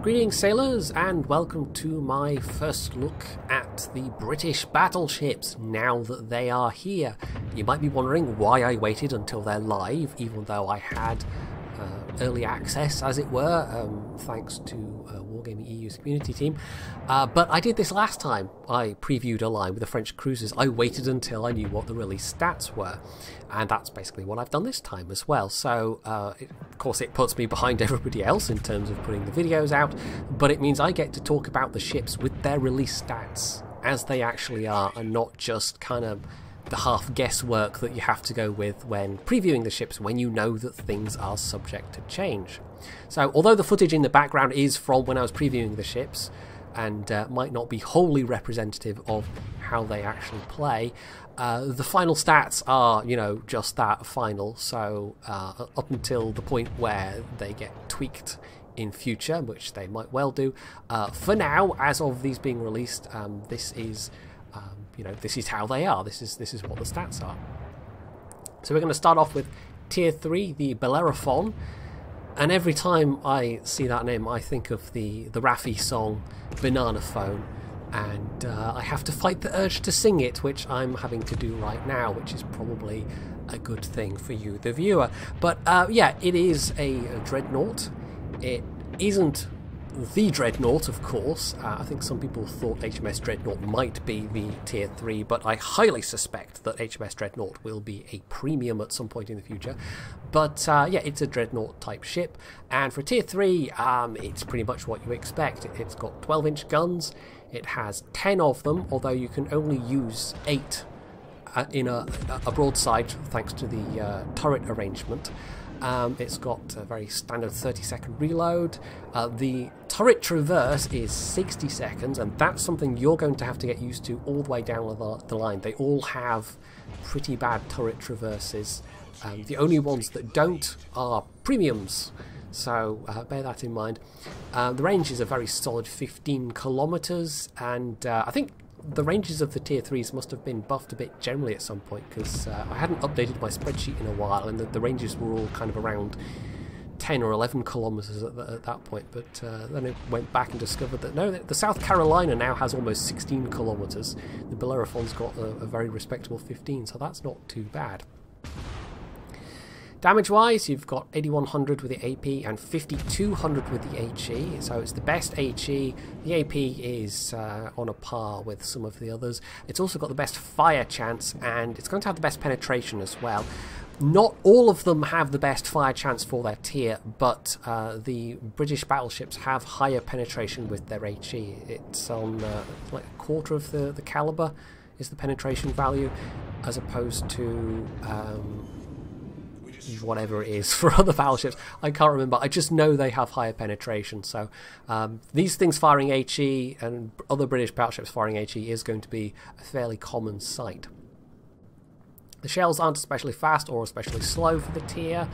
Greetings sailors and welcome to my first look at the British battleships now that they are here. You might be wondering why I waited until they're live even though I had early access, as it were, thanks to Wargaming EU's community team. But I did this last time. I previewed a line with the French cruisers. I waited until I knew what the release stats were. And that's basically what I've done this time as well. So, of course, it puts me behind everybody else in terms of putting the videos out. But it means I get to talk about the ships with their release stats as they actually are, and not just kind of the half guesswork that you have to go with when previewing the ships when you know that things are subject to change. So although the footage in the background is from when I was previewing the ships and might not be wholly representative of how they actually play, the final stats are, you know, just that, final. So up until the point where they get tweaked in future, which they might well do, for now, as of these being released, this is you know, this is how they are. This is what the stats are. So we're going to start off with Tier 3, the Bellerophon. And every time I see that name, I think of the Raffi song, Banana Phone. And I have to fight the urge to sing it, which I'm having to do right now, which is probably a good thing for you, the viewer. But yeah, it is a dreadnought. It isn't the Dreadnought, of course. I think some people thought HMS Dreadnought might be the Tier 3, but I highly suspect that HMS Dreadnought will be a premium at some point in the future. But yeah, it's a Dreadnought type ship, and for Tier 3, it's pretty much what you expect. It's got 12-inch guns, it has 10 of them, although you can only use 8 in a broadside thanks to the turret arrangement. It's got a very standard 30-second reload. The turret traverse is 60 seconds, and that's something you're going to have to get used to all the way down the line. They all have pretty bad turret traverses. The only ones that don't are premiums, so bear that in mind. The range is a very solid 15 kilometers, and I think the ranges of the Tier 3s must have been buffed a bit generally at some point, because I hadn't updated my spreadsheet in a while, and the ranges were all kind of around 10 or 11 kilometers at that point. But then I went back and discovered that no, the South Carolina now has almost 16 kilometers. The Bellerophon's got a very respectable 15, so that's not too bad. Damage-wise, you've got 8100 with the AP and 5200 with the HE, so it's the best HE. The AP is on a par with some of the others. It's also got the best fire chance, and it's going to have the best penetration as well. Not all of them have the best fire chance for their tier, but the British battleships have higher penetration with their HE. It's on like a quarter of the caliber is the penetration value, as opposed to whatever it is for other battleships. I can't remember. I just know they have higher penetration. So these things firing HE and other British battleships firing HE is going to be a fairly common sight. The shells aren't especially fast or especially slow for the tier.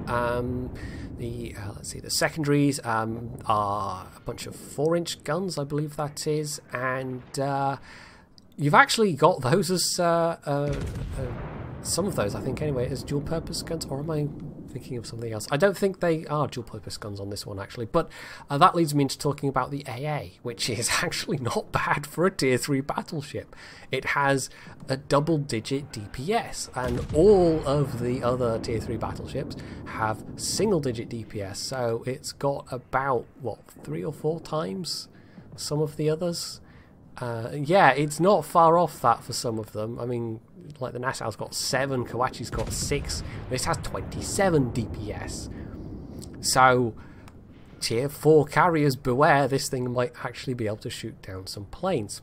Let's see, the secondaries are a bunch of 4-inch guns, I believe that is, and you've actually got those as some of those, I think, anyway, as dual-purpose guns, or am I thinking of something else? I don't think they are dual-purpose guns on this one, actually, but that leads me into talking about the AA, which is actually not bad for a Tier 3 battleship. It has a double-digit DPS, and all of the other Tier 3 battleships have single-digit DPS, so it's got about, what, 3 or 4 times some of the others? Yeah, it's not far off that for some of them. I mean, like the Nassau's got 7, Kawachi's got 6. This has 27 DPS. So, Tier 4 carriers, beware, this thing might actually be able to shoot down some planes.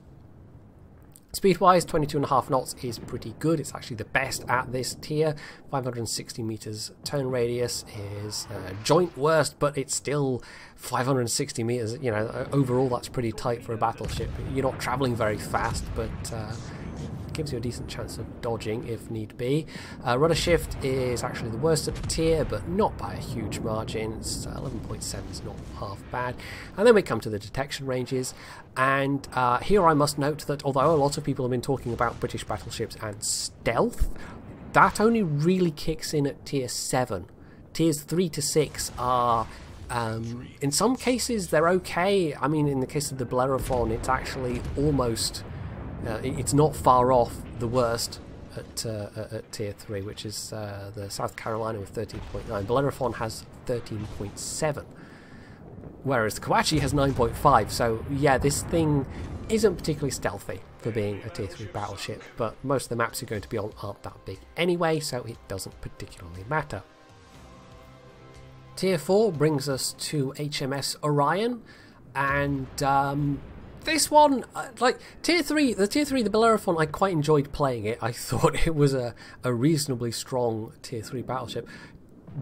Speed-wise, 22.5 knots is pretty good. It's actually the best at this tier. 560 meters turn radius is joint worst, but it's still 560 meters. You know, overall that's pretty tight for a battleship. You're not traveling very fast, but gives you a decent chance of dodging if need be. Rudder shift is actually the worst at the tier, but not by a huge margin. It's 11.7 is not half bad. And then we come to the detection ranges, and here I must note that although a lot of people have been talking about British battleships and stealth, that only really kicks in at tier 7. Tiers 3 to 6 are In some cases they're okay. I mean, in the case of the Bellerophon, it's actually almost it's not far off the worst at tier 3, which is the South Carolina with 13.9. Bellerophon has 13.7, whereas the Kawachi has 9.5. So yeah, this thing isn't particularly stealthy for being a tier 3 battleship, but most of the maps you're going to be on aren't that big anyway, so it doesn't particularly matter. Tier 4 brings us to HMS Orion, and this one, like Tier 3, the Bellerophon, I quite enjoyed playing it. I thought it was a reasonably strong Tier 3 battleship.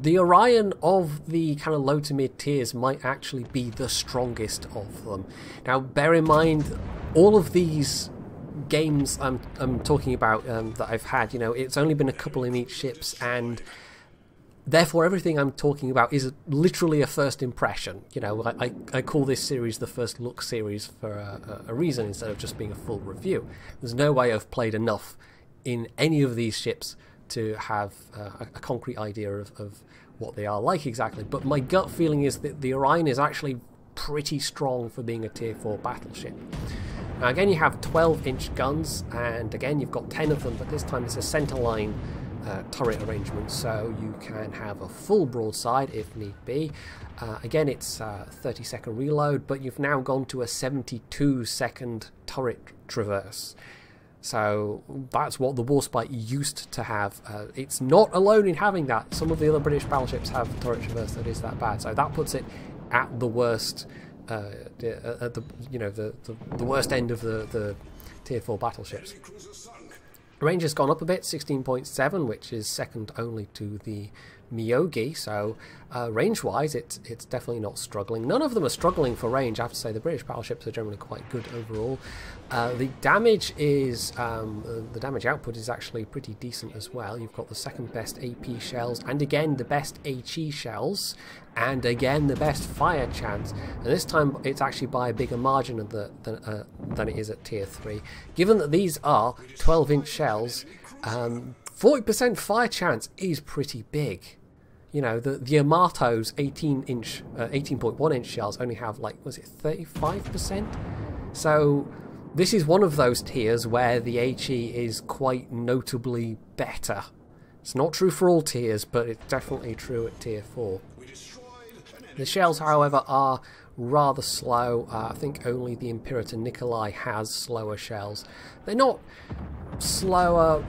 The Orion of the kind of low to mid tiers might actually be the strongest of them. Now, bear in mind, all of these games I'm talking about that I've had, you know, it's only been a couple in each ships, and therefore everything I'm talking about is literally a first impression. You know, I call this series the First Look series for a reason, instead of just being a full review. There's no way I've played enough in any of these ships to have a concrete idea of what they are like exactly, but my gut feeling is that the Orion is actually pretty strong for being a tier 4 battleship. Now again, you have 12-inch guns, and again you've got 10 of them, but this time it's a centerline turret arrangement, so you can have a full broadside if need be. Again, it's 30-second reload, but you've now gone to a 72-second turret traverse. So that's what the Warspite used to have. It's not alone in having that. Some of the other British battleships have a turret traverse that is that bad. So that puts it at the worst, at the worst end of the tier 4 battleships. Range has gone up a bit, 16.7, which is second only to the Myogi, so range-wise it's definitely not struggling. None of them are struggling for range, I have to say. The British battleships are generally quite good overall. The damage is, the damage output is actually pretty decent as well. You've got the second best AP shells, and again the best HE shells, and again the best fire chance, and this time it's actually by a bigger margin than it is at tier 3. Given that these are 12-inch shells, 40% fire chance is pretty big. You know, the Amato's 18.1-inch shells only have, like, was it 35%? So this is one of those tiers where the HE is quite notably better. It's not true for all tiers, but it's definitely true at tier 4. The shells, however, are rather slow. I think only the Imperator Nikolai has slower shells. They're not slower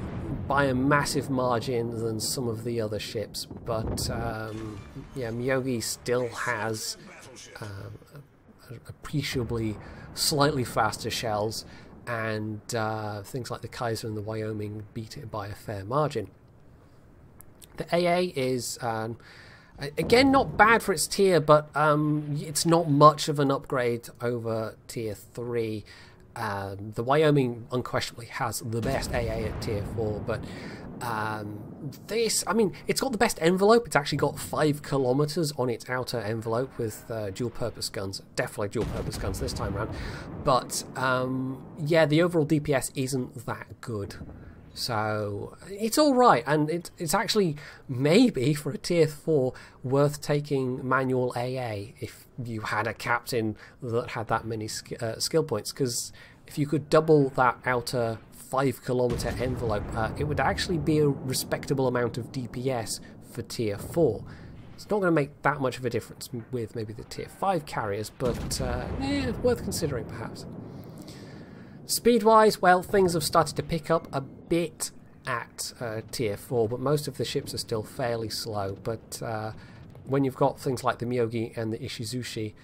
by a massive margin than some of the other ships, but yeah, Myogi still has appreciably slightly faster shells, and things like the Kaiser and the Wyoming beat it by a fair margin. The AA is again not bad for its tier, but it's not much of an upgrade over tier 3. The Wyoming unquestionably has the best AA at tier 4, but this, I mean, it's got the best envelope. It's actually got 5 kilometers on its outer envelope with dual purpose guns. Definitely dual purpose guns this time around, but yeah, the overall DPS isn't that good. So it's alright, and it's actually maybe for a tier 4 worth taking manual AA if you had a captain that had that many skill points, because if you could double that outer 5-kilometer envelope, it would actually be a respectable amount of DPS for tier 4. It's not going to make that much of a difference with maybe the tier 5 carriers, but worth considering perhaps. Speed-wise, well, things have started to pick up a bit at tier 4, but most of the ships are still fairly slow. But when you've got things like the Myogi and the Ishizushi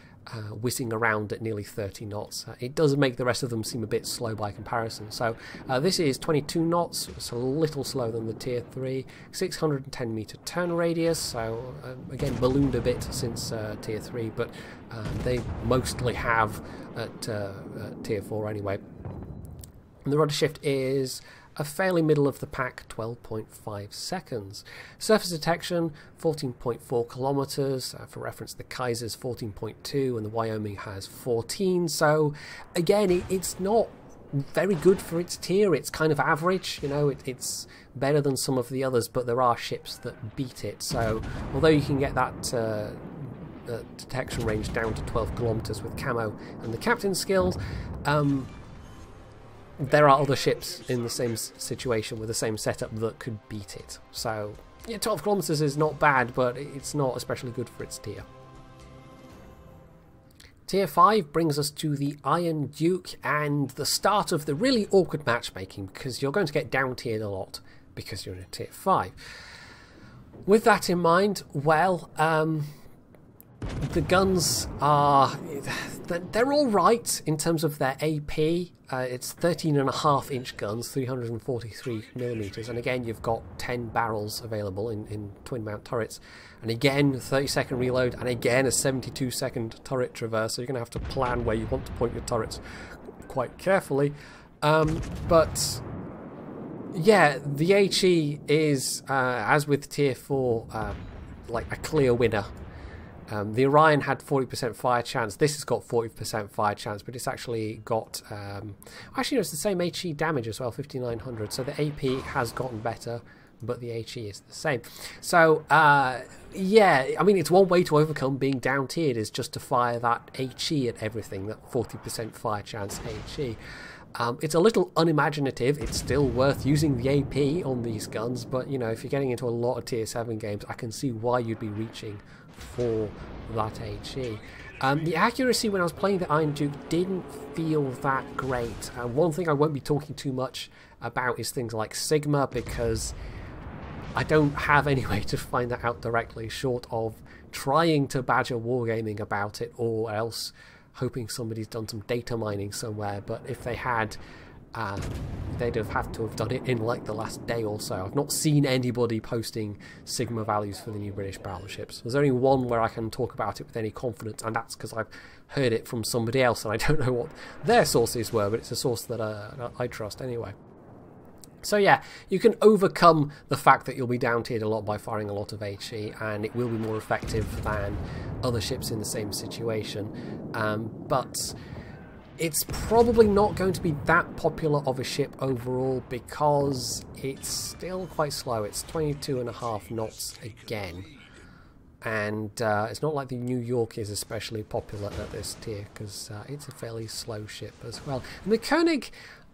whizzing around at nearly 30 knots, it does make the rest of them seem a bit slow by comparison. So this is 22 knots, it's a little slower than the tier 3, 610 meter turn radius, so again ballooned a bit since tier 3, but they mostly have at tier 4 anyway. And the rudder shift is a fairly middle of the pack 12.5 seconds. Surface detection 14.4 kilometers. For reference, the Kaiser's 14.2 and the Wyoming has 14. So again, it's not very good for its tier. It's kind of average, you know, it's better than some of the others, but there are ships that beat it. So although you can get that detection range down to 12 kilometers with camo and the captain's skills. There are other ships in the same situation with the same setup that could beat it. So yeah, 12 kilometers is not bad, but it's not especially good for its tier. Tier 5 brings us to the Iron Duke and the start of the really awkward matchmaking, because you're going to get down tiered a lot because you're in a tier 5. With that in mind, well, the guns are, they're all right in terms of their AP. It's 13.5-inch guns, 343 millimeters, and again you've got 10 barrels available in twin mount turrets, and again 30-second reload, and again a 72-second turret traverse, so you're going to have to plan where you want to point your turrets quite carefully. But yeah, the HE is, as with tier 4, like a clear winner. The Orion had 40% fire chance. This has got 40% fire chance, but it's actually got... actually, no, it's the same HE damage as well, 5900. So the AP has gotten better, but the HE is the same. So, yeah, I mean, it's one way to overcome being down-tiered is just to fire that HE at everything, that 40% fire chance HE. It's a little unimaginative. It's still worth using the AP on these guns, but, you know, if you're getting into a lot of Tier 7 games, I can see why you'd be reaching for that HE. The accuracy when I was playing the Iron Duke didn't feel that great. One thing I won't be talking too much about is things like Sigma, because I don't have any way to find that out directly, short of trying to badger Wargaming about it, or else hoping somebody's done some data mining somewhere. But if they had, they'd have to have done it in like the last day or so. I've not seen anybody posting Sigma values for the new British battleships. There's only one where I can talk about it with any confidence, and that's because I've heard it from somebody else, and I don't know what their sources were, but it's a source that I trust anyway. So yeah, you can overcome the fact that you'll be down-tiered a lot by firing a lot of HE, and it will be more effective than other ships in the same situation. But it's probably not going to be that popular of a ship overall because it's still quite slow. It's 22.5 knots again. And it's not like the New York is especially popular at this tier, because it's a fairly slow ship as well. And the Koenig,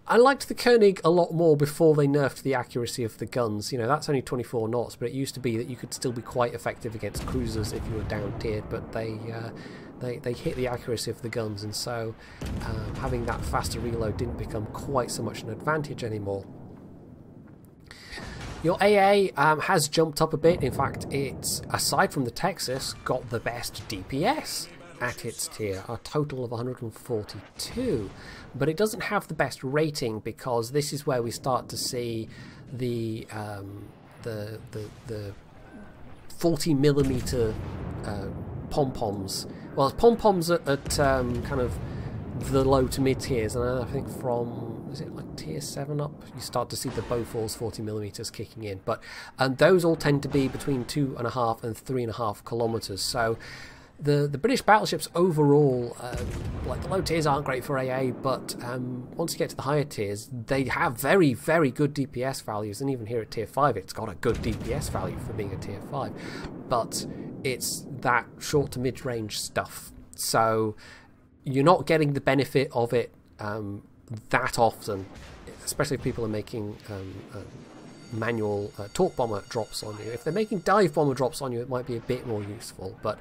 I liked the Koenig a lot more before they nerfed the accuracy of the guns. You know, that's only 24 knots, but it used to be that you could still be quite effective against cruisers if you were down-tiered, but they hit the accuracy of the guns, and so having that faster reload didn't become quite so much an advantage anymore. Your AA has jumped up a bit. In fact, it's, aside from the Texas, got the best DPS at its tier, a total of 142. But it doesn't have the best rating, because this is where we start to see the 40mm pom-poms. Well, pom-poms at kind of the low to mid tiers, and I think from, is it like tier 7 up, you start to see the Bofors 40mm kicking in. But those all tend to be between 2.5 and 3.5 kilometers. So the British battleships overall, like the low tiers aren't great for AA, but once you get to the higher tiers, they have very, very good DPS values, and even here at tier 5 it's got a good DPS value for being a tier 5, but it's that short to mid-range stuff, so you're not getting the benefit of it that often, especially if people are making manual torque bomber drops on you. If they're making dive bomber drops on you, it might be a bit more useful, but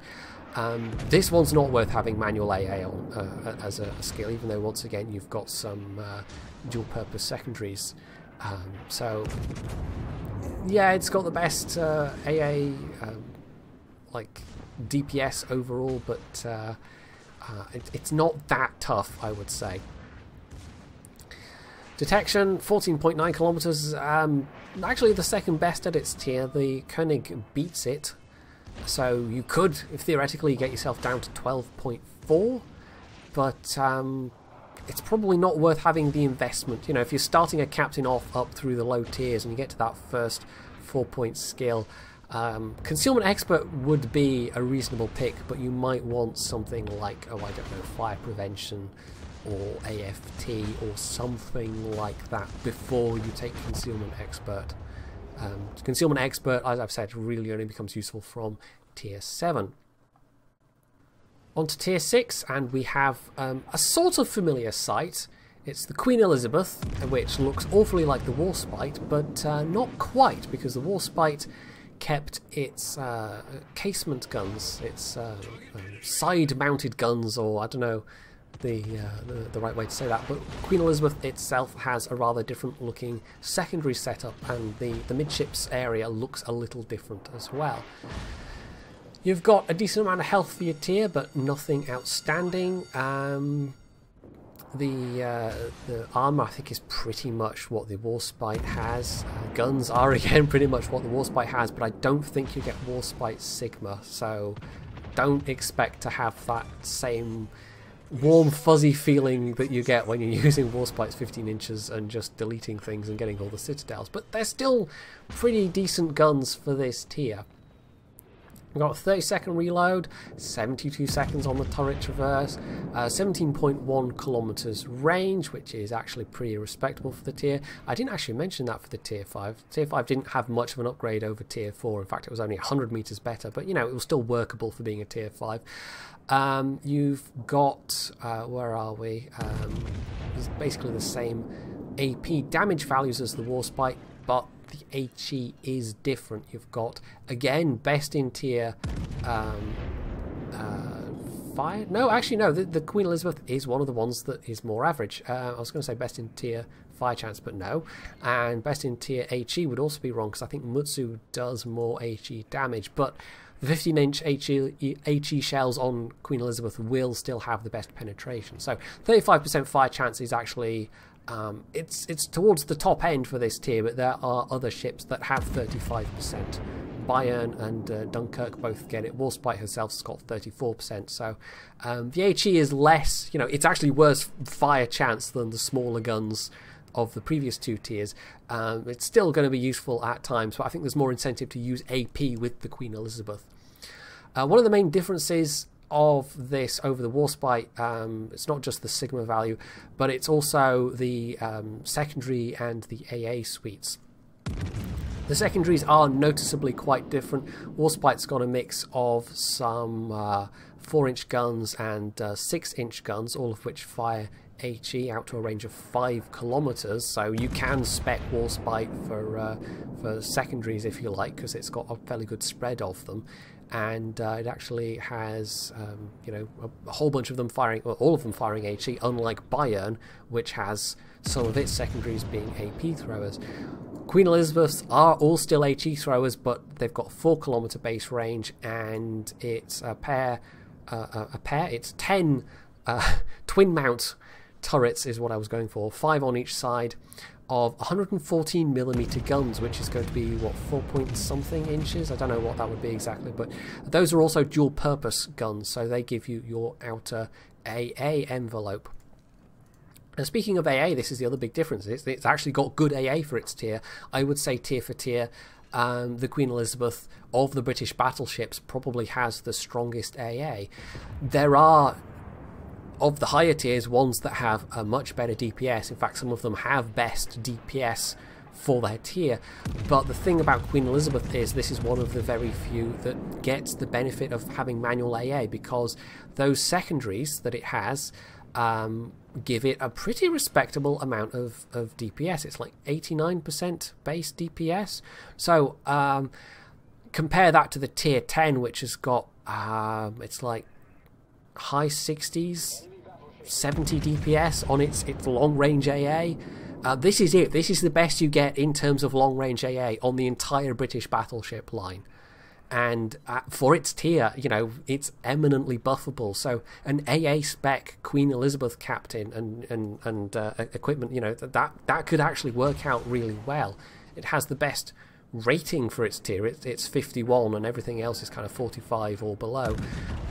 this one's not worth having manual AA on as a skill, even though once again you've got some dual purpose secondaries. So yeah, it's got the best AA like DPS overall, but it's not that tough, I would say. Detection, 14.9 kilometers, actually the second best at its tier. The Koenig beats it, so you could theoretically get yourself down to 12.4, but it's probably not worth having the investment. You know, if you're starting a captain off up through the low tiers and you get to that first 4-point skill, Concealment Expert would be a reasonable pick, but you might want something like, oh, I don't know, Fire Prevention or AFT or something like that before you take Concealment Expert. Concealment Expert, as I've said, really only becomes useful from tier 7. On to Tier 6, and we have a sort of familiar sight. It's the Queen Elizabeth, which looks awfully like the Warspite, but not quite, because the Warspite kept its casement guns, its side-mounted guns, or I don't know the right way to say that, but Queen Elizabeth itself has a rather different looking secondary setup, and the midships area looks a little different as well. You've got a decent amount of health for your tier, but nothing outstanding. The armour, I think, is pretty much what the Warspite has. Guns are again pretty much what the Warspite has, but I don't think you get Warspite Sigma, so don't expect to have that same warm fuzzy feeling that you get when you're using Warspite's 15 inches and just deleting things and getting all the citadels. But they're still pretty decent guns for this tier. We've got a 30-second reload, 72 seconds on the turret traverse, 17.1 kilometers range, which is actually pretty respectable for the tier. I didn't actually mention that for the Tier 5. Tier 5 didn't have much of an upgrade over Tier 4. In fact, it was only 100 meters better, but, you know, it was still workable for being a Tier 5. You've got, where are we? It's basically the same AP damage values as the Warspite, but the HE is different. You've got, again, best in tier fire. No, actually, no. The Queen Elizabeth is one of the ones that is more average. I was going to say best in tier fire chance, but no. And best in tier HE would also be wrong, because I think Mutsu does more HE damage. But the 15-inch HE shells on Queen Elizabeth will still have the best penetration. So 35% fire chance is actually... it's towards the top end for this tier, but there are other ships that have 35%. Bayern and Dunkirk both get it. Warspite herself has got 34%. So the HE is less, you know, it's actually worse fire chance than the smaller guns of the previous two tiers. It's still going to be useful at times, but I think there's more incentive to use AP with the Queen Elizabeth. One of the main differences of this over the Warspite, it's not just the Sigma value, but it's also the secondary and the AA suites. The secondaries are noticeably quite different. Warspite's got a mix of some 4-inch guns and 6-inch guns, all of which fire HE out to a range of 5 kilometers, so you can spec Warspite for secondaries if you like, because it's got a fairly good spread of them. And it actually has, you know, a whole bunch of them firing, well, all of them firing HE, unlike Bayern, which has some of its secondaries being AP throwers. Queen Elizabeths are all still HE throwers, but they've got 4 kilometer base range, and it's it's 10 twin mount turrets is what I was going for, 5 on each side, of 114mm guns, which is going to be, what, 4 point something inches? I don't know what that would be exactly, but those are also dual purpose guns, so they give you your outer AA envelope. And speaking of AA, this is the other big difference. It's actually got good AA for its tier. I would say tier for tier, the Queen Elizabeth of the British battleships probably has the strongest AA. There are, of the higher tiers, ones that have a much better DPS. In fact, some of them have best DPS for their tier. But the thing about Queen Elizabeth is this is one of the very few that gets the benefit of having manual AA, because those secondaries that it has give it a pretty respectable amount of DPS. It's like 89% base DPS. So compare that to the tier 10, which has got it's like high 60s, 70 DPS on its long range AA. This is it. This is the best you get in terms of long range AA on the entire British battleship line. And for its tier, you know, it's eminently buffable. So an AA spec Queen Elizabeth captain and equipment, you know, that could actually work out really well. It has the best rating for its tier. It's 51, and everything else is kind of 45 or below.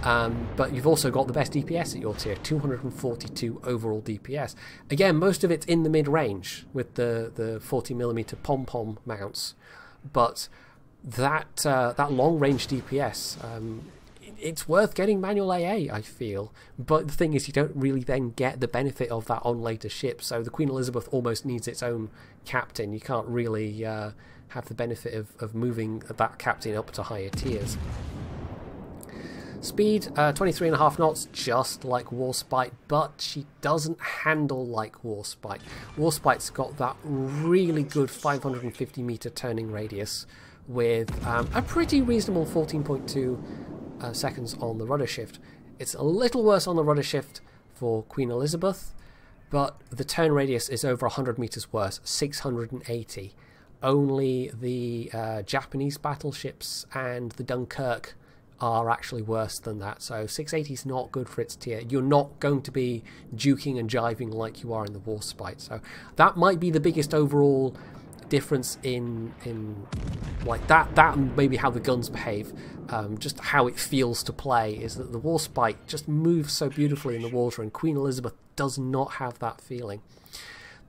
But you've also got the best DPS at your tier, 242 overall DPS. Again, most of it's in the mid-range with the 40mm pom-pom mounts, but that long-range DPS, it's worth getting manual AA, I feel. But the thing is, you don't really then get the benefit of that on later ships. So the Queen Elizabeth almost needs its own captain. You can't really have the benefit of moving that captain up to higher tiers. Speed, 23.5 knots, just like Warspite, but she doesn't handle like Warspite. Warspite's got that really good 550 meter turning radius with a pretty reasonable 14.2 seconds on the rudder shift. It's a little worse on the rudder shift for Queen Elizabeth, but the turn radius is over 100 meters worse, 680. Only the Japanese battleships and the Dunkirk are actually worse than that, so 680 is not good for its tier. You're not going to be duking and jiving like you are in the Warspite, so that might be the biggest overall difference in like that and maybe how the guns behave, just how it feels to play, is that the Warspite just moves so beautifully in the water and Queen Elizabeth does not have that feeling.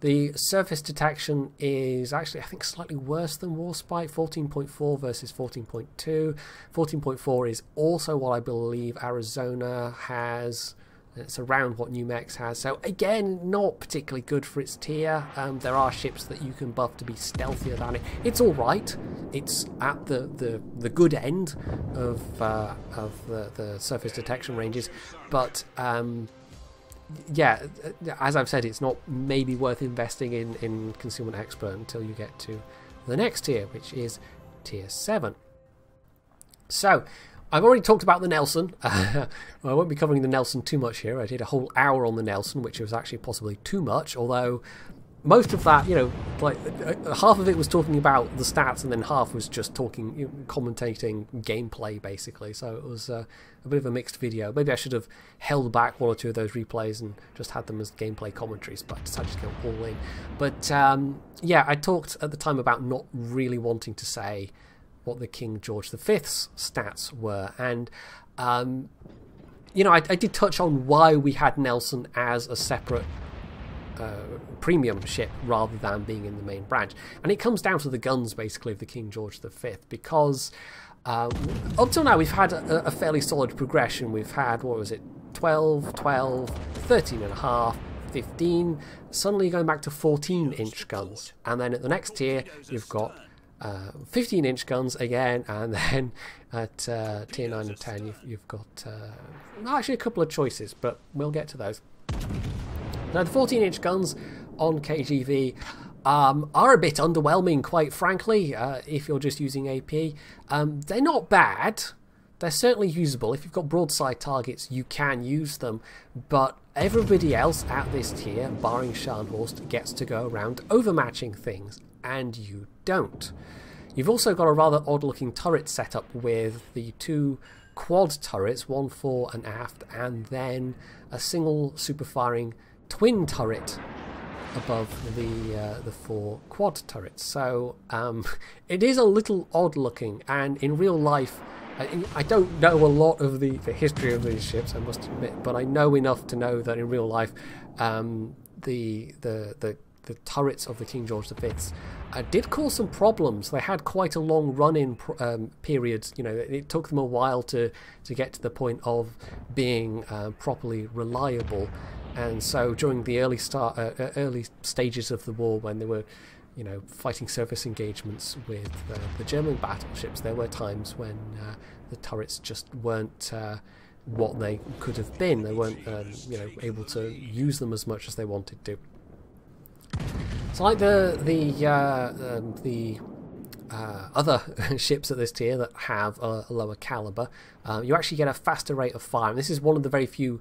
The surface detection is actually, I think, slightly worse than Warspite, 14.4 versus 14.2. 14.4 is also what I believe Arizona has. It's around what New Mex has. So again, not particularly good for its tier. There are ships that you can buff to be stealthier than it. It's all right. It's at the good end of the surface detection ranges, but yeah, as I've said, it's not maybe worth investing in Concealment Expert until you get to the next tier, which is tier 7. So, I've already talked about the Nelson. I won't be covering the Nelson too much here. I did a whole hour on the Nelson, which was actually possibly too much, although most of that, you know, like half of it was talking about the stats and then half was just talking, you know, commentating gameplay basically. So it was a bit of a mixed video. Maybe I should have held back one or two of those replays and just had them as gameplay commentaries, but I decided to go all in. But yeah, I talked at the time about not really wanting to say what the King George V's stats were, and you know, I did touch on why we had Nelson as a separate premium ship rather than being in the main branch, and it comes down to the guns basically of the King George V, because up till now we've had a fairly solid progression. We've had, what was it, 12, 12, 13 and a half, 15, suddenly going back to 14-inch guns, and then at the next tier you've got 15-inch guns again, and then at tier 9 and 10 you've got actually a couple of choices, but we'll get to those. Now the 14-inch guns on KGV are a bit underwhelming, quite frankly, if you're just using AP. They're not bad, they're certainly usable. If you've got broadside targets you can use them, but everybody else at this tier, barring Scharnhorst, gets to go around overmatching things, and you don't. You've also got a rather odd looking turret setup with the two quad turrets, one fore and aft, and then a single super firing twin turret above the four quad turrets. So it is a little odd looking, and in real life I don't know a lot of the history of these ships, I must admit, but I know enough to know that in real life the turrets of the King George V did cause some problems. They had quite a long run-in period. You know, it took them a while to get to the point of being properly reliable. And so during the early stages of the war, when they were, you know, fighting surface engagements with the German battleships, there were times when the turrets just weren't what they could have been. They weren't, you know, able to use them as much as they wanted to. So like the other ships at this tier that have a lower caliber, you actually get a faster rate of fire. And this is one of the very few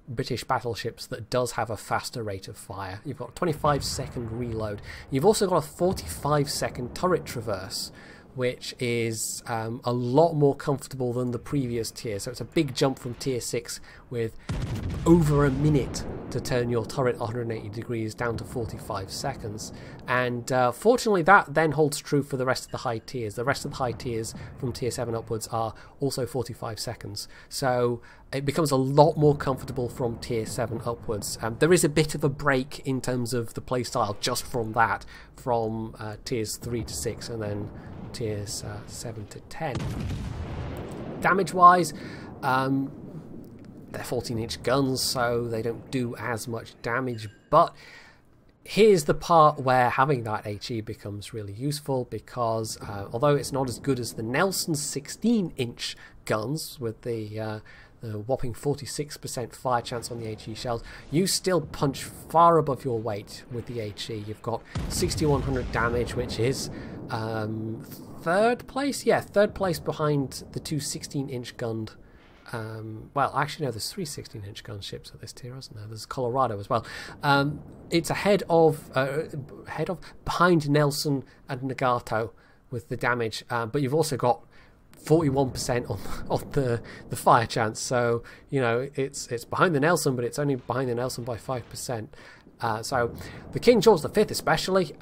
British battleships that does have a faster rate of fire. You've got a 25-second reload. You've also got a 45-second turret traverse, which is a lot more comfortable than the previous tier. So it's a big jump from tier 6 with over a minute to turn your turret 180 degrees down to 45 seconds. And fortunately that then holds true for the rest of the high tiers. The rest of the high tiers from tier 7 upwards are also 45 seconds. So it becomes a lot more comfortable from tier 7 upwards. There is a bit of a break in terms of the playstyle just from that, from tiers 3 to 6 and then tiers 7 to 10. Damage wise, they're 14-inch guns, so they don't do as much damage, but here's the part where having that HE becomes really useful, because although it's not as good as the Nelson's 16-inch guns with the whopping 46% fire chance on the HE shells, you still punch far above your weight with the HE. You've got 6100 damage, which is third place? Yeah, third place behind the two 16-inch gunned. Well, actually, no, there's three 16-inch gun ships at this tier, isn't there? There's Colorado as well. It's ahead of, behind Nelson and Nagato with the damage, but you've also got 41% on the fire chance. So, you know, it's behind the Nelson, but it's only behind the Nelson by 5%. So the King George V especially,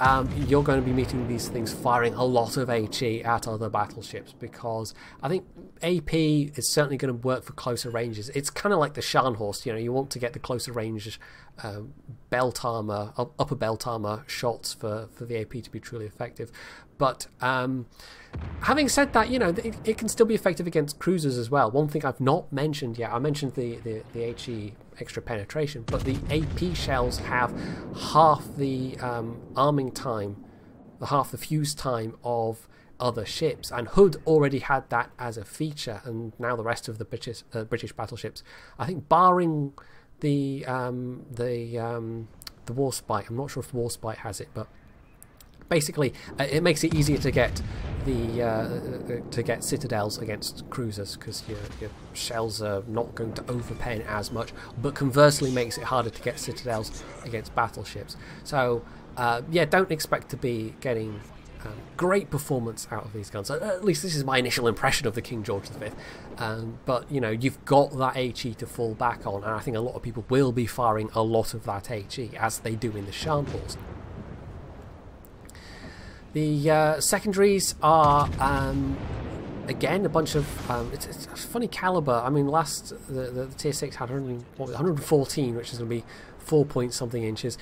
you're going to be meeting these things firing a lot of HE at other battleships, because I think AP is certainly going to work for closer ranges. It's kind of like the Scharnhorst, you know, you want to get the closer range belt armor, upper belt armor shots for the AP to be truly effective. But having said that, you know, it can still be effective against cruisers as well. One thing I've not mentioned yet, I mentioned the HE extra penetration, but the AP shells have half the arming time, half the fuse time of other ships, and Hood already had that as a feature, and now the rest of the British battleships, I think barring the Warspite, I'm not sure if Warspite has it, but basically it makes it easier to get citadels against cruisers, because your shells are not going to overpen as much, but conversely makes it harder to get citadels against battleships. So yeah, don't expect to be getting great performance out of these guns. At least this is my initial impression of the King George V. But you know, you've got that HE to fall back on, and I think a lot of people will be firing a lot of that HE, as they do in the Scharnhorst. The secondaries are again a bunch of it's a funny caliber. I mean, the tier 6 had 114, which is going to be 4-point-something inches.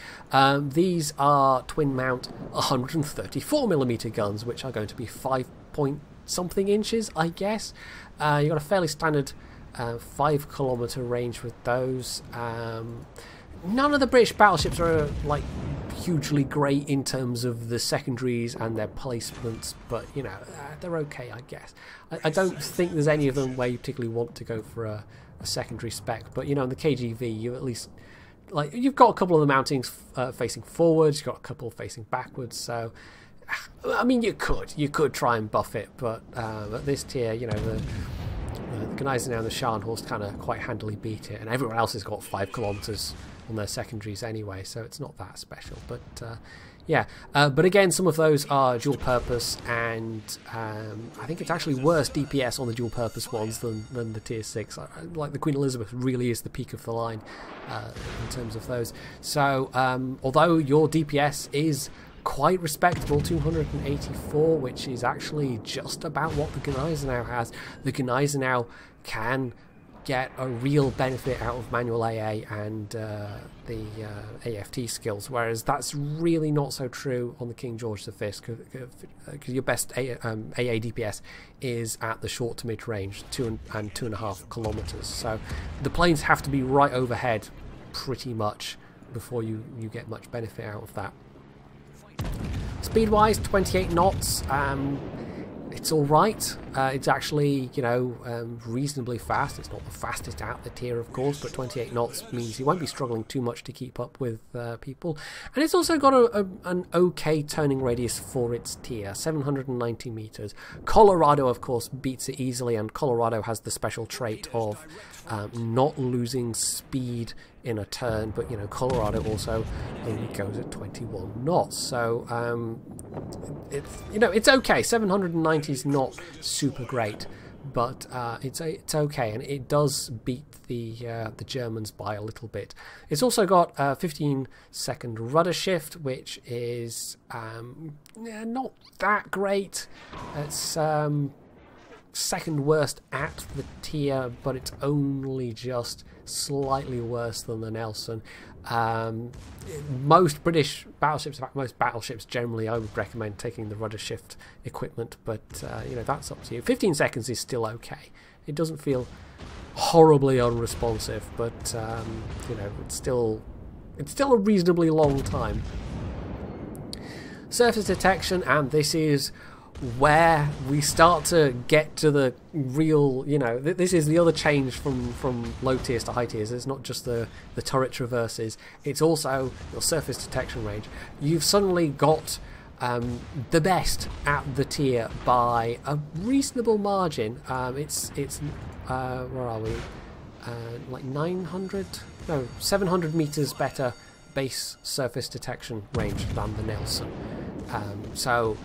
These are twin mount 134mm guns, which are going to be 5-point-something inches, I guess. You've got a fairly standard 5-kilometer range with those. None of the British battleships are like hugely great in terms of the secondaries and their placements, but you know, they're okay, I guess. I don't think there's any of them where you particularly want to go for a secondary spec, but you know, in the KGV you at least, like, you've got a couple of the mountings facing forwards, you've got a couple facing backwards, so I mean, you could try and buff it, but at this tier, you know, the Gneisenau and the Scharnhorst kind of quite handily beat it, and everyone else has got 5 kilometers on their secondaries anyway, so it's not that special. But yeah, but again, some of those are dual purpose, and I think it's actually worse DPS on the dual purpose ones than the tier 6. Like the Queen Elizabeth really is the peak of the line in terms of those. So although your DPS is quite respectable, 284, which is actually just about what the Gneisenau has, the Gneisenau can get a real benefit out of manual AA and the AFT skills, whereas that's really not so true on the King George V, because your best AA DPS is at the short to mid range, 2.5 kilometers. So the planes have to be right overhead pretty much before you get much benefit out of that. Speed wise, 28 knots. It's alright. It's actually, you know, reasonably fast. It's not the fastest out the tier, of course, but 28 knots means you won't be struggling too much to keep up with people. And it's also got an okay turning radius for its tier, 790 meters. Colorado, of course, beats it easily, and Colorado has the special trait of not losing speed in a turn, but you know, Colorado also only goes at 21 knots, so it's, you know, it's okay. 790 is not super great, but it's okay, and it does beat the Germans by a little bit. It's also got a 15-second rudder shift, which is not that great. It's second worst at the tier, but it's only just slightly worse than the Nelson. Most British battleships, in fact most battleships generally, I would recommend taking the rudder shift equipment, but you know, that's up to you. 15 seconds is still okay. It doesn't feel horribly unresponsive, but you know, it's still a reasonably long time. Surface detection, and this is where we start to get to the real, you know, this is the other change from low tiers to high tiers. It's not just the turret traverses, it's also your surface detection range. You've suddenly got the best at the tier by a reasonable margin. It's where are we? Like 700 meters better base surface detection range than the Nelson. So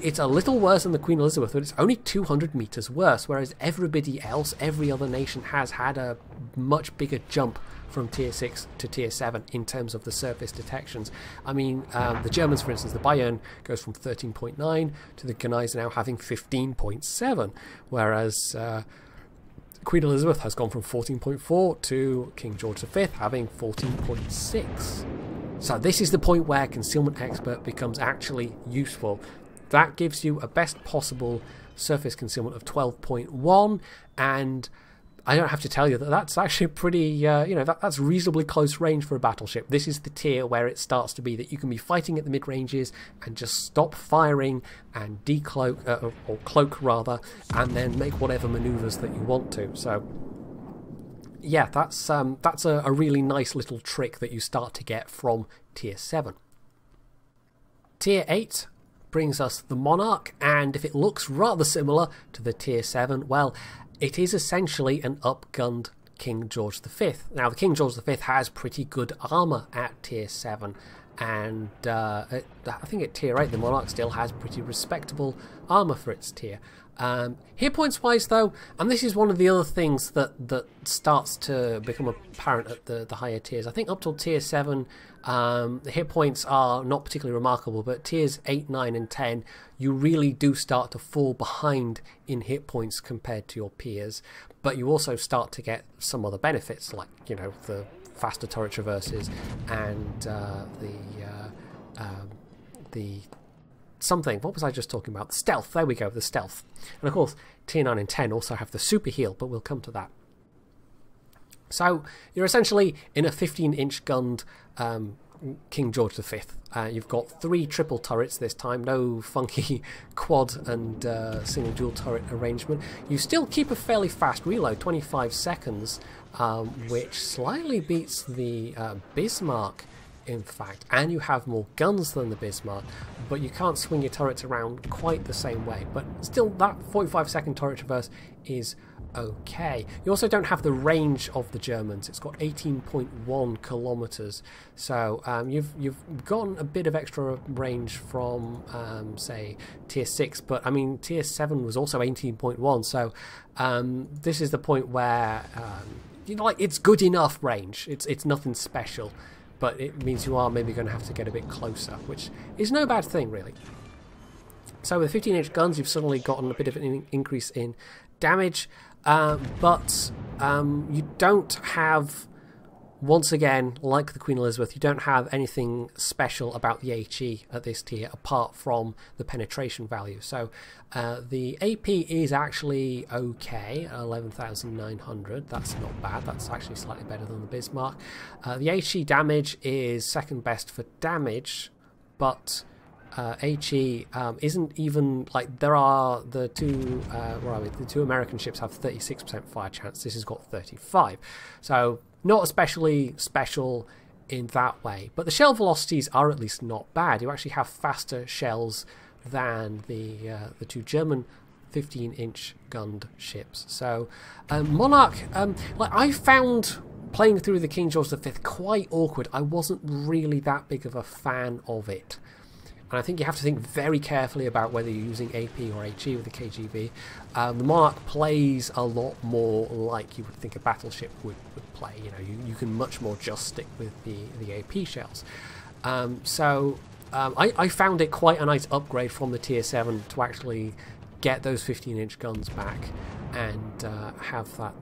it's a little worse than the Queen Elizabeth, but it's only 200 meters worse, whereas everybody else, every other nation, has had a much bigger jump from tier 6 to tier 7 in terms of the surface detections. I mean, the Germans, for instance, the Bayern goes from 13.9 to the Gneiss now having 15.7, whereas Queen Elizabeth has gone from 14.4 to King George V having 14.6. So this is the point where Concealment Expert becomes actually useful. That gives you a best possible surface concealment of 12.1, and I don't have to tell you that that's actually pretty, you know, that's reasonably close range for a battleship. This is the tier where it starts to be that you can be fighting at the mid-ranges and just stop firing and decloak, or cloak rather, and then make whatever manoeuvres that you want to. So yeah, that's a really nice little trick that you start to get from tier 7. Tier 8 brings us the Monarch, and if it looks rather similar to the tier 7, well, it is essentially an upgunned King George V. Now, the King George V has pretty good armour at tier 7, and I think at tier 8 the Monarch still has pretty respectable armour for its tier. Hit points wise though, and this is one of the other things that starts to become apparent at the higher tiers. I think up till tier 7 the hit points are not particularly remarkable, but tiers 8, 9 and 10 you really do start to fall behind in hit points compared to your peers, but you also start to get some other benefits, like, you know, the faster turret traverses and the something, what was I just talking about? The stealth, there we go, the stealth. And of course, tier 9 and 10 also have the super heal, but we'll come to that. So, you're essentially in a 15-inch gunned King George V. You've got 3 triple turrets this time, no funky quad and single dual turret arrangement. You still keep a fairly fast reload, 25 seconds, which slightly beats the Bismarck, in fact, and you have more guns than the Bismarck, but you can't swing your turrets around quite the same way. But still, that 45-second turret traverse is okay. You also don't have the range of the Germans. It's got 18.1 kilometers, so you've gotten a bit of extra range from say tier 6, but I mean tier 7 was also 18.1, so this is the point where you know, like, it's good enough range. It's nothing special, but it means you are maybe going to have to get a bit closer, which is no bad thing, really. So with 15-inch guns, you've suddenly gotten a bit of an increase in damage, but you don't have, once again, like the Queen Elizabeth, you don't have anything special about the HE at this tier, apart from the penetration value. So the AP is actually okay, 11,900. That's not bad. That's actually slightly better than the Bismarck. The HE damage is second best for damage, but HE isn't even, like, there are the two where are we? The two American ships have 36% fire chance. This has got 35, so not especially special in that way. But the shell velocities are at least not bad. You actually have faster shells than the two German 15-inch gunned ships. So Monarch, like, I found playing through the King George V quite awkward. I wasn't really that big of a fan of it. And I think you have to think very carefully about whether you're using AP or HE with the KGB. The Monarch plays a lot more like you would think a battleship would play. You know, you can much more just stick with the AP shells. I found it quite a nice upgrade from the tier 7 to actually get those 15-inch guns back and have that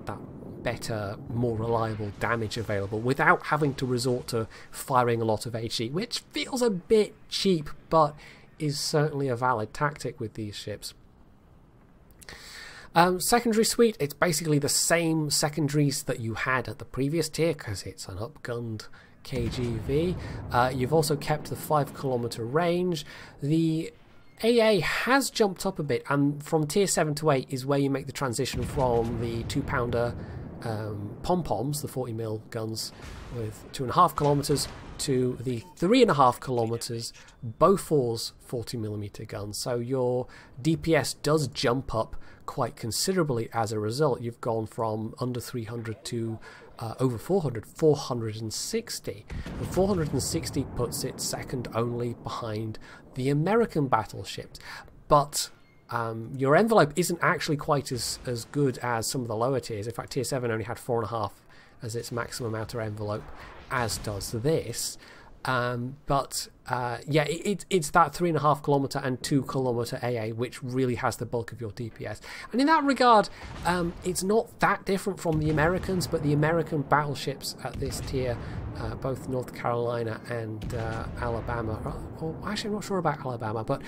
better, more reliable damage available without having to resort to firing a lot of HE, which feels a bit cheap, but is certainly a valid tactic with these ships. Secondary suite, it's basically the same secondaries that you had at the previous tier, because it's an upgunned KGV. You've also kept the 5-kilometer range. The AA has jumped up a bit, and from tier 7 to 8 is where you make the transition from the 2-pounder pom-poms, the 40mm guns with 2.5 kilometers, to the 3.5 kilometers Bofors 40mm guns. So your DPS does jump up quite considerably as a result. You've gone from under 300 to over 400, 460. And 460 puts it second only behind the American battleships. But your envelope isn't actually quite as good as some of the lower tiers. In fact, tier 7 only had 4.5 as its maximum outer envelope, as does this. Yeah, it's that 3.5 kilometer and 2 kilometer AA which really has the bulk of your DPS. And in that regard, it's not that different from the Americans, but the American battleships at this tier, both North Carolina and Alabama, or actually I'm not sure about Alabama, but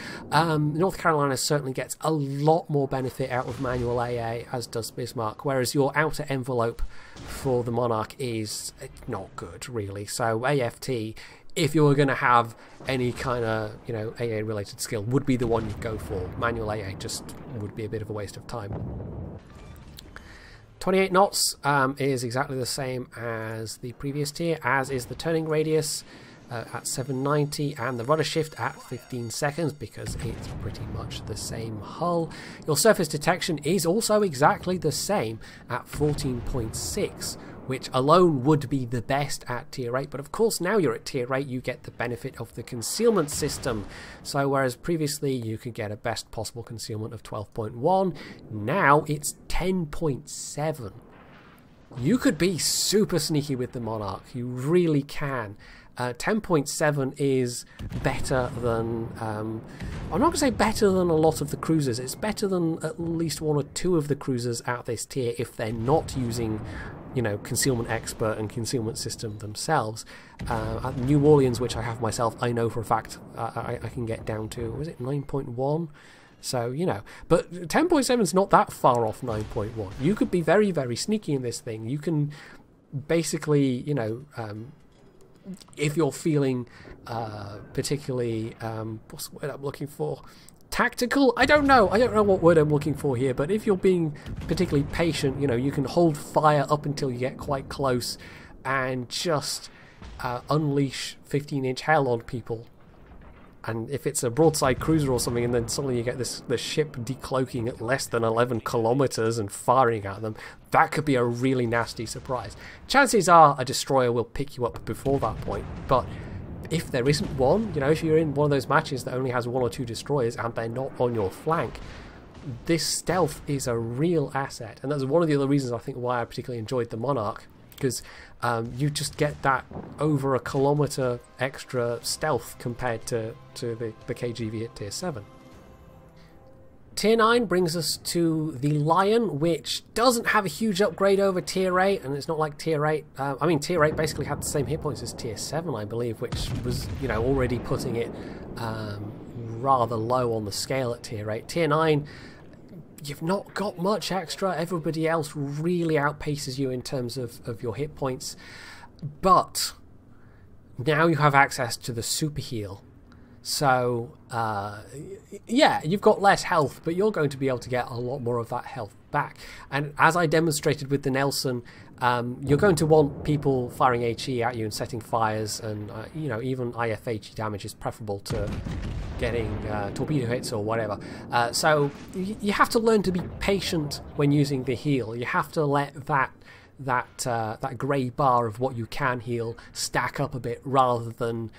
North Carolina certainly gets a lot more benefit out of manual AA, as does Bismarck, whereas your outer envelope for the Monarch is not good, really. So AFT, if you were going to have any kind of, you know, AA related skill, would be the one you'd go for. Manual AA just would be a bit of a waste of time. 28 knots is exactly the same as the previous tier, as is the turning radius at 790 and the rudder shift at 15 seconds, because it's pretty much the same hull. Your surface detection is also exactly the same at 14.6, which alone would be the best at tier 8, but of course now you're at tier 8 you get the benefit of the concealment system. So whereas previously you could get a best possible concealment of 12.1, now it's 10.7. You could be super sneaky with the Monarch, you really can. 10.7 is better than, I'm not going to say better than a lot of the cruisers, it's better than at least 1 or 2 of the cruisers at this tier if they're not using, you know, concealment expert and concealment system themselves. At New Orleans, which I have myself, I know for a fact I can get down to, was it 9.1? So, you know, but 10.7 is not that far off 9.1. You could be very, very sneaky in this thing. You can basically, you know, if you're feeling particularly, what's the word I'm looking for? Tactical? I don't know what word I'm looking for here, but if you're being particularly patient, you know, you can hold fire up until you get quite close and just unleash 15-inch hell on people. And if it's a broadside cruiser or something, and then suddenly you get the ship decloaking at less than 11 kilometers and firing at them, that could be a really nasty surprise. Chances are a destroyer will pick you up before that point, but if there isn't one, you know, if you're in one of those matches that only has 1 or 2 destroyers and they're not on your flank, this stealth is a real asset. And that's one of the other reasons I think why I particularly enjoyed the Monarch, because you just get that over a kilometer extra stealth compared to the KGV at tier 7. Tier 9 brings us to the Lion, which doesn't have a huge upgrade over tier 8, and it's not like tier 8, I mean tier 8 basically had the same hit points as tier 7, I believe, which was, you know, already putting it rather low on the scale at tier 8. Tier 9, you've not got much extra. Everybody else really outpaces you in terms of your hit points, but now you have access to the super heal. So yeah, you've got less health, but you're going to be able to get a lot more of that health back. And as I demonstrated with the Nelson, you're going to want people firing HE at you and setting fires, and you know, even IFHE damage is preferable to getting torpedo hits or whatever. So you have to learn to be patient when using the heal. You have to let that grey bar of what you can heal stack up a bit, rather than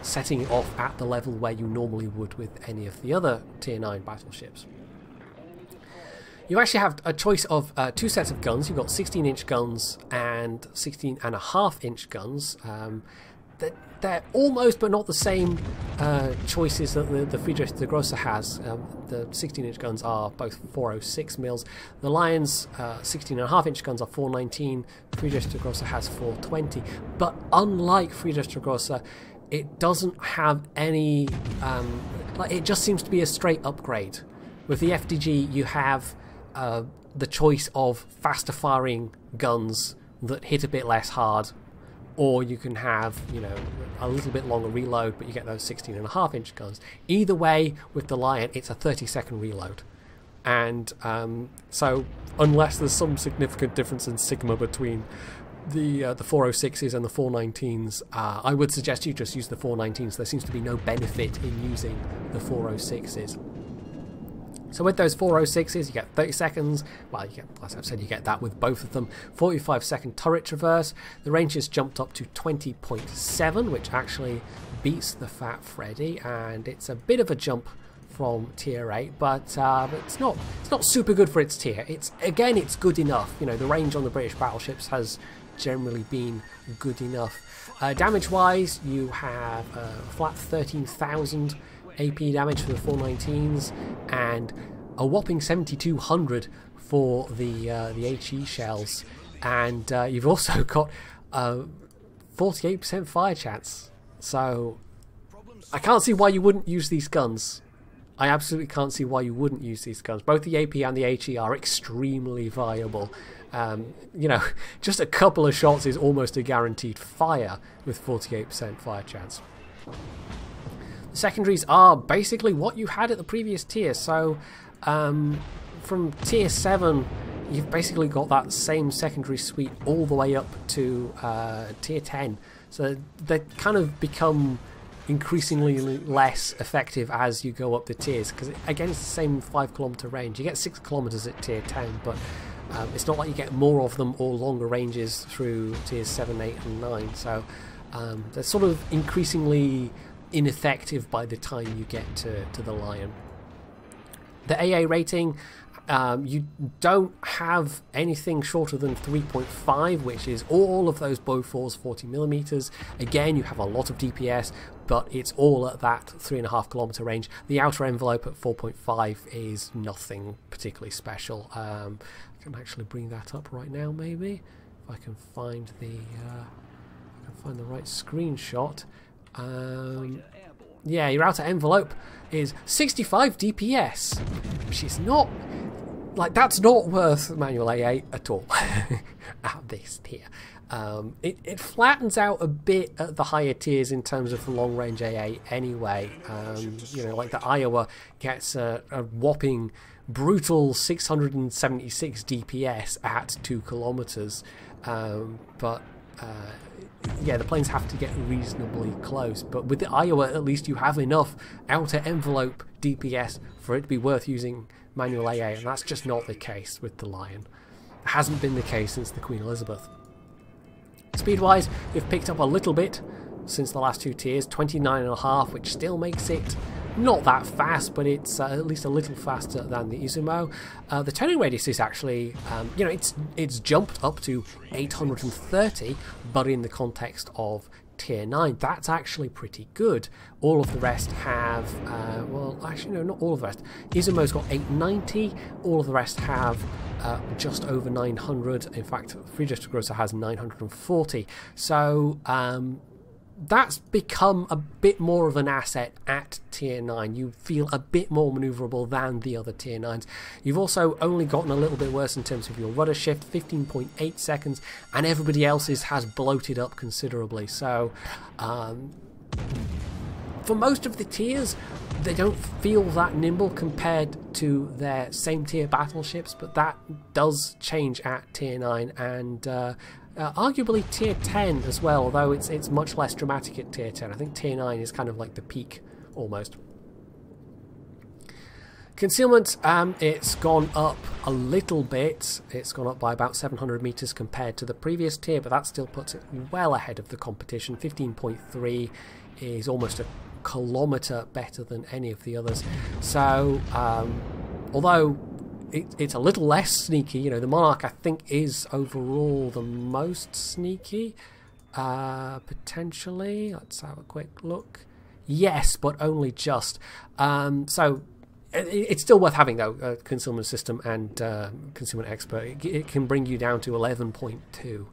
setting it off at the level where you normally would with any of the other tier 9 battleships. You actually have a choice of 2 sets of guns. You've got 16-inch guns and 16.5-inch guns. They're almost but not the same choices that the Friedrich der Grosse has. The 16-inch guns are both 406 mils. The Lion's 16.5-inch guns are 419. Friedrich der Grosse has 420. But unlike Friedrich der Grosse, it doesn't have any... it just seems to be a straight upgrade. With the FDG, you have the choice of faster firing guns that hit a bit less hard, or you can have, you know, a little bit longer reload, but you get those 16.5-inch guns. Either way, with the Lion, it's a 30-second reload. And so unless there's some significant difference in Sigma between the 406s and the 419s, I would suggest you just use the 419s. There seems to be no benefit in using the 406s. So with those 406s, you get 30 seconds. Well, you get, as I've said, you get that with both of them. 45-second turret traverse. The range has jumped up to 20.7, which actually beats the Fat Freddy, and it's a bit of a jump from tier 8, but it's not super good for its tier. It's good enough. You know, the range on the British battleships has generally been good enough. Damage wise, you have a flat 13,000 AP damage for the 419s and a whopping 7,200 for the HE shells, and you've also got 48% fire chance. So I can't see why you wouldn't use these guns. I absolutely can't see why you wouldn't use these guns. Both the AP and the HE are extremely viable. You know, just a couple of shots is almost a guaranteed fire with 48% fire chance. The secondaries are basically what you had at the previous tier. So from tier 7, you've basically got that same secondary suite all the way up to tier 10. So they kind of become increasingly less effective as you go up the tiers, because again it's the same 5-kilometer range. You get 6 kilometers at tier 10, but it's not like you get more of them or longer ranges through tiers 7, 8 and 9. So they're sort of increasingly ineffective by the time you get to the Lion. The AA rating, you don't have anything shorter than 3.5, which is all of those Bofors 40mm. Again, you have a lot of DPS, but it's all at that 3.5-kilometer range. The outer envelope at 4.5 is nothing particularly special. I can actually bring that up right now, maybe, if I can find the right screenshot. Yeah, your outer envelope is 65 DPS, which is not, like, that's not worth manual AA at all at this tier. It flattens out a bit at the higher tiers in terms of long range AA anyway. You know, like the Iowa gets a whopping brutal 676 DPS at 2 kilometers, but yeah, the planes have to get reasonably close. But with the Iowa, at least you have enough outer envelope DPS for it to be worth using manual AA, and that's just not the case with the Lion. It hasn't been the case since the Queen Elizabeth. Speed-wise, you've picked up a little bit since the last 2 tiers, 29.5, which still makes it not that fast, but it's at least a little faster than the Izumo. The turning radius is actually, you know, it's jumped up to 830, but in the context of tier 9, that's actually pretty good. All of the rest have, well, actually no, not all of the rest. Izumo's got 890, all of the rest have just over 900. In fact, Friedrich Grosser has 940. So that's become a bit more of an asset at tier 9. You feel a bit more manoeuvrable than the other tier 9s. You've also only gotten a little bit worse in terms of your rudder shift, 15.8 seconds, and everybody else's has bloated up considerably. So for most of the tiers, they don't feel that nimble compared to their same tier battleships, but that does change at tier 9, and arguably tier 10 as well, although it's much less dramatic at tier 10. I think tier 9 is kind of like the peak, almost. Concealment, it's gone up a little bit. It's gone up by about 700 meters compared to the previous tier, but that still puts it well ahead of the competition. 15.3 is almost a kilometer better than any of the others. So, although it's a little less sneaky, you know, the Monarch I think is overall the most sneaky, potentially. Let's have a quick look. Yes, but only just. So it's still worth having, though, Concealment System and Concealment Expert. It can bring you down to 11.2.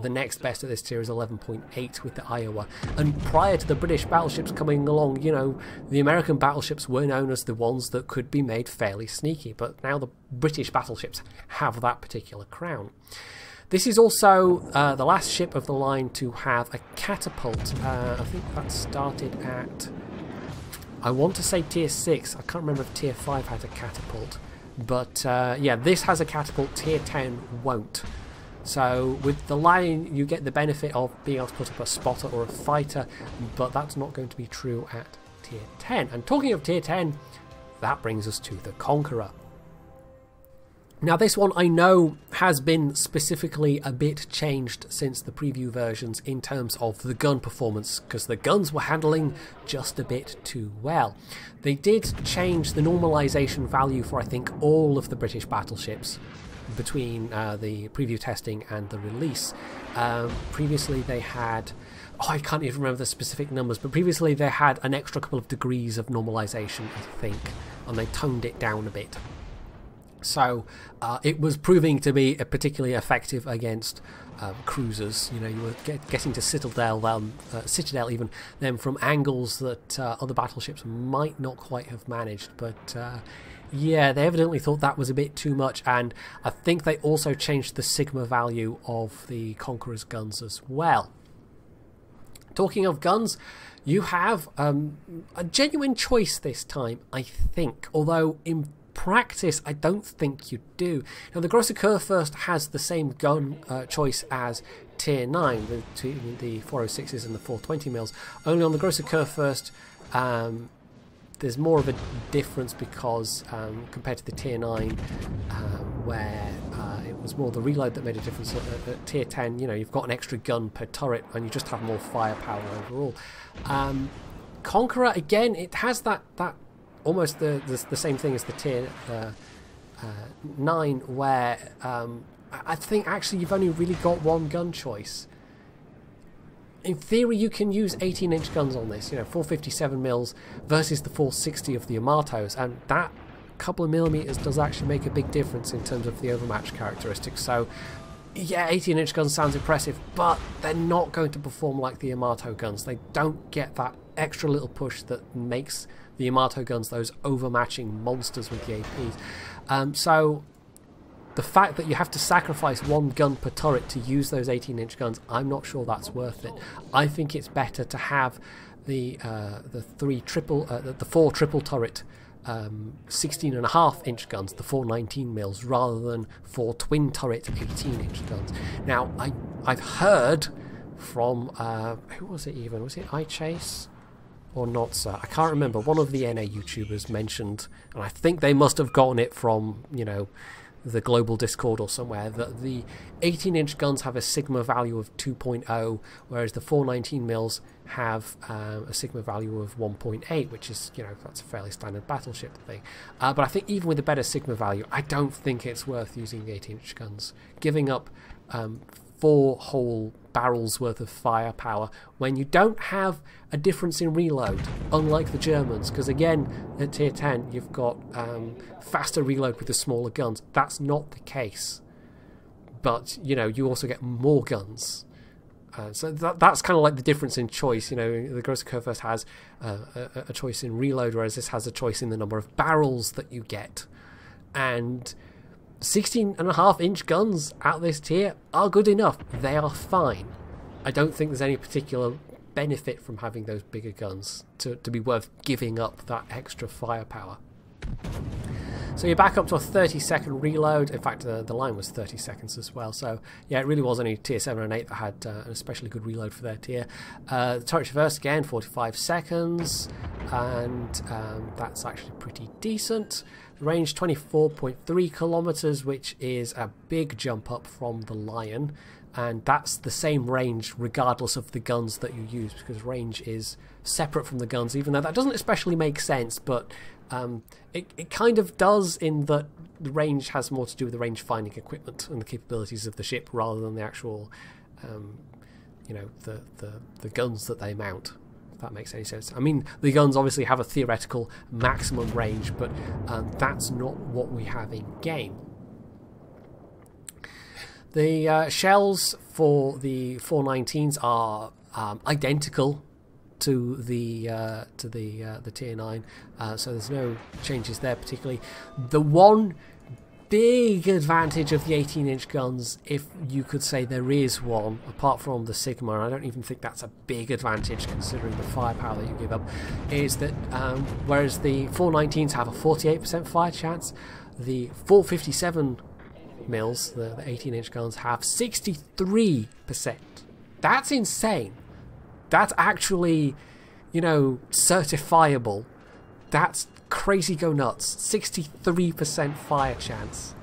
The next best at this tier is 11.8 with the Iowa. And prior to the British battleships coming along, you know, the American battleships were known as the ones that could be made fairly sneaky, but now the British battleships have that particular crown. This is also the last ship of the line to have a catapult. I think that started at, I want to say tier 6. I can't remember if tier 5 had a catapult. But yeah, this has a catapult, tier 10 won't. So with the line you get the benefit of being able to put up a spotter or a fighter, but that's not going to be true at tier 10. And talking of tier 10, that brings us to the Conqueror. Now this one I know has been specifically a bit changed since the preview versions in terms of the gun performance, because the guns were handling just a bit too well. They did change the normalization value for I think all of the British battleships between the preview testing and the release. Previously they had, I can't even remember the specific numbers, but previously they had an extra couple of degrees of normalization I think, and they toned it down a bit. So it was proving to be particularly effective against cruisers. You know, you were getting to Citadel even then from angles that other battleships might not quite have managed. But yeah, they evidently thought that was a bit too much, and I think they also changed the Sigma value of the Conqueror's guns as well. Talking of guns, you have a genuine choice this time, I think, although in practice I don't think you do. Now the Grosser Kurfürst has the same gun choice as tier 9 with the 406s and the 420mm, only on the Grosser Kurfürst there's more of a difference because compared to the tier 9 where it was more the reload that made a difference. At tier 10, you know, you've got an extra gun per turret and you just have more firepower overall. Conqueror, again, it has that almost the same thing as the tier 9, where I think actually you've only really got one gun choice. In theory you can use 18-inch guns on this, you know, 457mm versus the 460 of the Yamatos, and that couple of millimeters does actually make a big difference in terms of the overmatch characteristics. So yeah, 18-inch guns sounds impressive, but they're not going to perform like the Yamato guns. They don't get that extra little push that makes the Yamato guns those overmatching monsters with the APs. So the fact that you have to sacrifice one gun per turret to use those 18-inch guns, I'm not sure that's worth it. I think it's better to have the four triple turret 16.5-inch guns, the 419mm, rather than 4 twin turret 18-inch guns. Now I've heard from who was it even? Was it iChase? Or not, sir? I can't remember. One of the NA YouTubers mentioned, and I think they must have gotten it from, you know, the global Discord or somewhere, that the 18-inch guns have a Sigma value of 2.0, whereas the 419mm have a Sigma value of 1.8, which is, you know, that's a fairly standard battleship thing. But I think even with a better Sigma value, I don't think it's worth using 18-inch guns. Giving up 4 whole barrels worth of firepower when you don't have a difference in reload, unlike the Germans, because again at tier 10 you've got faster reload with the smaller guns. That's not the case, but you know, you also get more guns. So that's kind of like the difference in choice. You know, the Grosser Kurfürst has a choice in reload, whereas this has a choice in the number of barrels that you get. And 16.5-inch guns at this tier are good enough. They are fine. I don't think there's any particular benefit from having those bigger guns to be worth giving up that extra firepower. So you're back up to a 30-second reload. In fact, the line was 30 seconds as well. So yeah, it really was only tier 7 and 8 that had an especially good reload for their tier. The turret traverse again, 45 seconds, and that's actually pretty decent. Range 24.3 kilometers, which is a big jump up from the Lion, and that's the same range regardless of the guns that you use, because range is separate from the guns, even though that doesn't especially make sense, but it kind of does, in that the range has more to do with the range finding equipment and the capabilities of the ship rather than the actual you know, the guns that they mount, if that makes any sense. I mean, the guns obviously have a theoretical maximum range, but that's not what we have in game. The shells for the 419s are identical to the tier 9, so there's no changes there particularly. The one big advantage of the 18-inch guns, if you could say there is one, apart from the Sigma, and I don't even think that's a big advantage considering the firepower that you give up, is that whereas the 419s have a 48% fire chance, the 457 mils, the 18-inch guns, have 63%. That's insane. That's actually, you know, certifiable. That's crazy go nuts. 63% fire chance.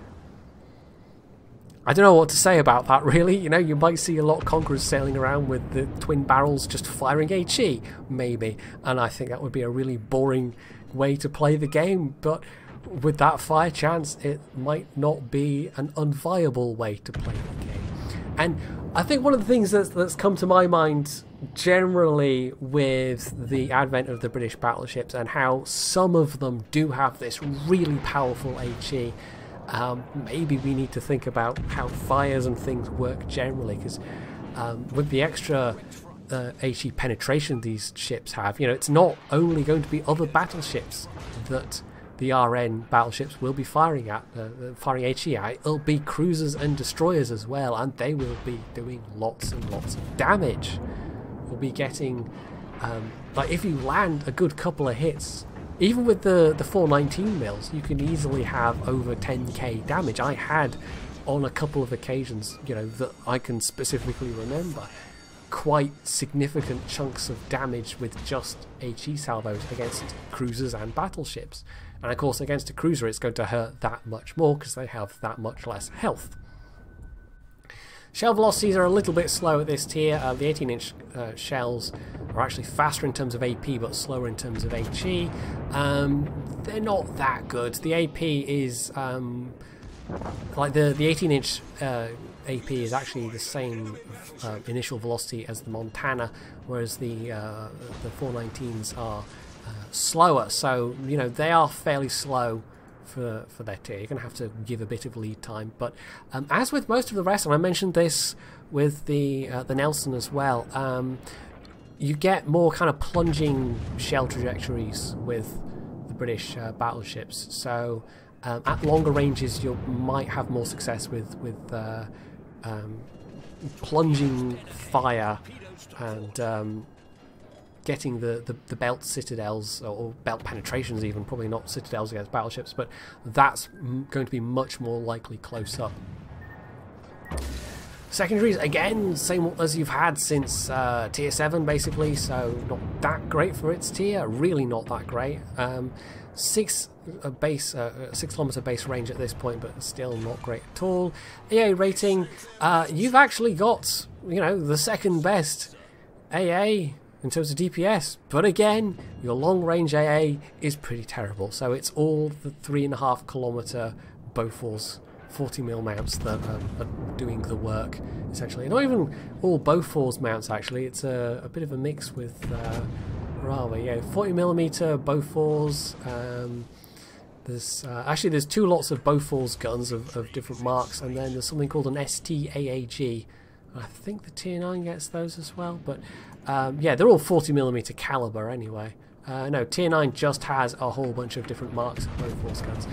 I don't know what to say about that, really. You know, you might see a lot of Conquerors sailing around with the twin barrels just firing HE, maybe. And I think that would be a really boring way to play the game. But with that fire chance, it might not be an unviable way to play the game. And I think one of the things that's come to my mind generally with the advent of the British battleships and how some of them do have this really powerful HE, maybe we need to think about how fires and things work generally, because with the extra HE penetration these ships have, you know, it's not only going to be other battleships that the RN battleships will be firing at, firing HE at. It'll be cruisers and destroyers as well, and they will be doing lots and lots of damage. We'll be getting, like, if you land a good couple of hits, even with the 419 mils, you can easily have over 10k damage. I had, on a couple of occasions, you know, that I can specifically remember, quite significant chunks of damage with just HE salvos against cruisers and battleships. And of course, against a cruiser, it's going to hurt that much more because they have that much less health. Shell velocities are a little bit slow at this tier. The 18-inch shells are actually faster in terms of AP, but slower in terms of HE. They're not that good. The AP is like the 18-inch AP is actually the same initial velocity as the Montana, whereas the 419s are slower. So, you know, they are fairly slow for their tier. You're going to have to give a bit of lead time. But as with most of the rest, and I mentioned this with the Nelson as well, you get more kind of plunging shell trajectories with the British battleships. So at longer ranges, you might have more success with plunging fire and getting the belt citadels, or belt penetrations even, probably not citadels against battleships, but that's going to be much more likely close up. Secondaries, again, same as you've had since tier 7 basically, so not that great for its tier, really not that great. 6 kilometer base range at this point, but still not great at all. AA rating, you've actually got, you know, the second best AA in terms of DPS, but again, your long range AA is pretty terrible. So it's all the 3.5 kilometer Bofors 40mm mounts that are doing the work, essentially. Not even all Bofors mounts, actually. It's a bit of a mix with rather, yeah, 40mm Bofors. There's two lots of Bofors guns of different marks, and then there's something called an ST-AAG. I think the Tier 9 gets those as well, but yeah, they're all 40mm caliber anyway. No, Tier 9 just has a whole bunch of different marks of Bofors guns.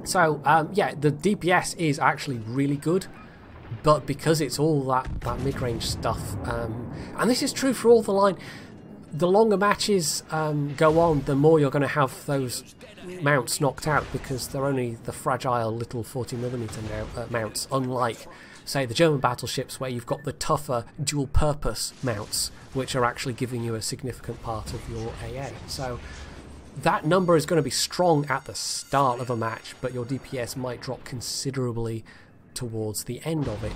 So, yeah, the DPS is actually really good, but because it's all that mid-range stuff, and this is true for all the line, the longer matches go on, the more you're going to have those mounts knocked out, because they're only the fragile little 40mm mounts, unlike, say, the German battleships, where you've got the tougher dual-purpose mounts, which are actually giving you a significant part of your AA. So that number is going to be strong at the start of a match, but your DPS might drop considerably towards the end of it.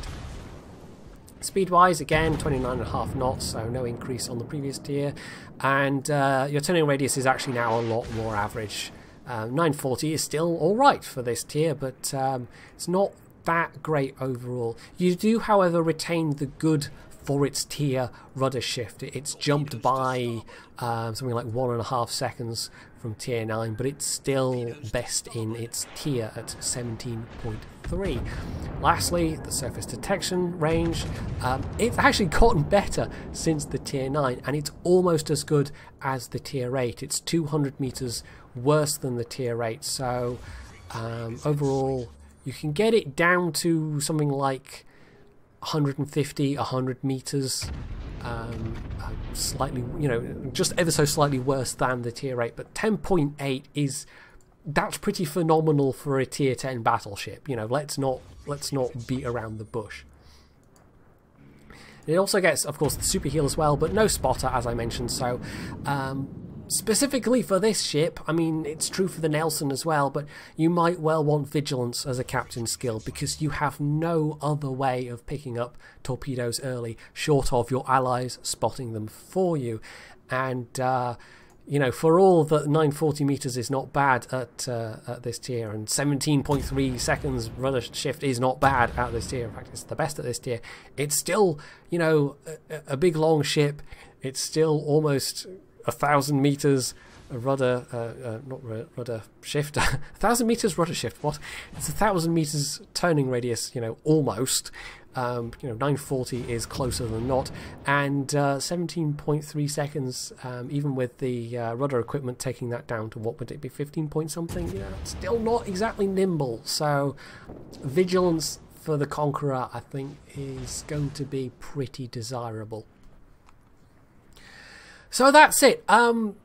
Speed-wise, again, 29.5 knots, so no increase on the previous tier, and your turning radius is actually now a lot more average. 940 is still alright for this tier, but it's not that great overall. You do, however, retain the good for its tier rudder shift. It's jumped by something like 1.5 seconds from tier 9, but it's still best in its tier at 17.3. Lastly, the surface detection range. It's actually gotten better since the tier 9, and it's almost as good as the tier 8. It's 200 meters worse than the tier 8, so Overall, you can get it down to something like 150, 100 meters. Slightly, you know, just ever so slightly worse than the tier 8, but 10.8 is, that's pretty phenomenal for a tier 10 battleship. You know, let's not beat around the bush. It also gets, of course, the super heal as well, but no spotter, as I mentioned. So specifically for this ship, I mean, it's true for the Nelson as well, but you might well want vigilance as a captain skill, because you have no other way of picking up torpedoes early short of your allies spotting them for you. And you know, for all that 940 meters is not bad at this tier, and 17.3 seconds rudder shift is not bad at this tier, in fact it's the best at this tier, it's still, you know, a big long ship. It's still almost 1,000 meters rudder, not rudder shift, 1,000 meters rudder shift, what? It's 1,000 meters turning radius, you know, almost. You know, 940 is closer than not, and 17.3 seconds, even with the rudder equipment taking that down to, what would it be, 15 point something, you know, still not exactly nimble. So vigilance for the Conqueror, I think, is going to be pretty desirable. So that's it. Of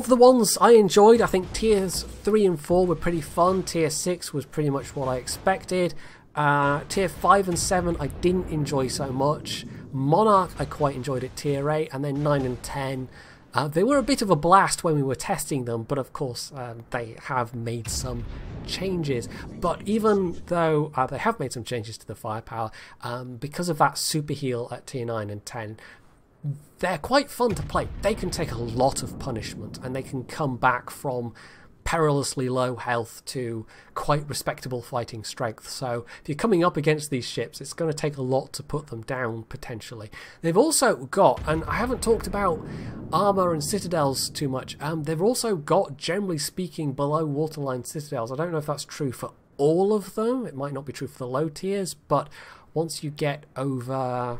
the ones I enjoyed, I think tiers 3 and 4 were pretty fun. Tier 6 was pretty much what I expected. Tier 5 and 7 I didn't enjoy so much. Monarch I quite enjoyed at tier 8, and then 9 and 10. They were a bit of a blast when we were testing them, but of course they have made some changes. But even though they have made some changes to the firepower, because of that super heal at tier 9 and 10, they're quite fun to play. They can take a lot of punishment, and they can come back from perilously low health to quite respectable fighting strength. So if you're coming up against these ships, it's going to take a lot to put them down, potentially. They've also got, and I haven't talked about armor and citadels too much, they've also got, generally speaking, below waterline citadels. I don't know if that's true for all of them. It might not be true for the low tiers, but once you get over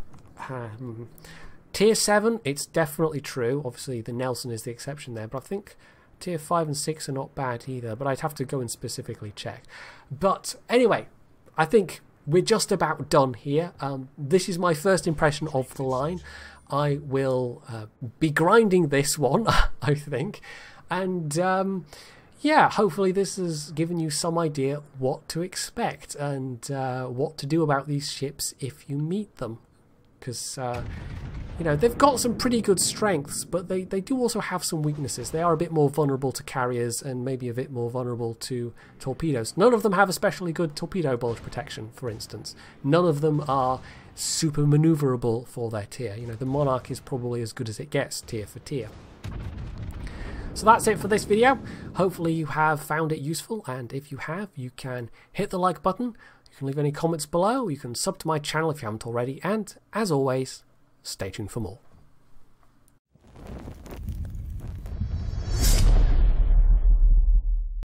tier 7, it's definitely true. Obviously the Nelson is the exception there, but I think tier 5 and 6 are not bad either, but I'd have to go and specifically check. But anyway, I think we're just about done here. This is my first impression of the line. I will be grinding this one, I think. And yeah, hopefully this has given you some idea what to expect and what to do about these ships if you meet them. Because you know, they've got some pretty good strengths, but they do also have some weaknesses. They are a bit more vulnerable to carriers and maybe a bit more vulnerable to torpedoes. None of them have especially good torpedo bulge protection, for instance. None of them are super maneuverable for their tier. You know, the Monarch is probably as good as it gets, tier for tier. So that's it for this video. Hopefully you have found it useful, and if you have, you can hit the like button. You can leave any comments below. You can sub to my channel if you haven't already, and as always, stay tuned for more.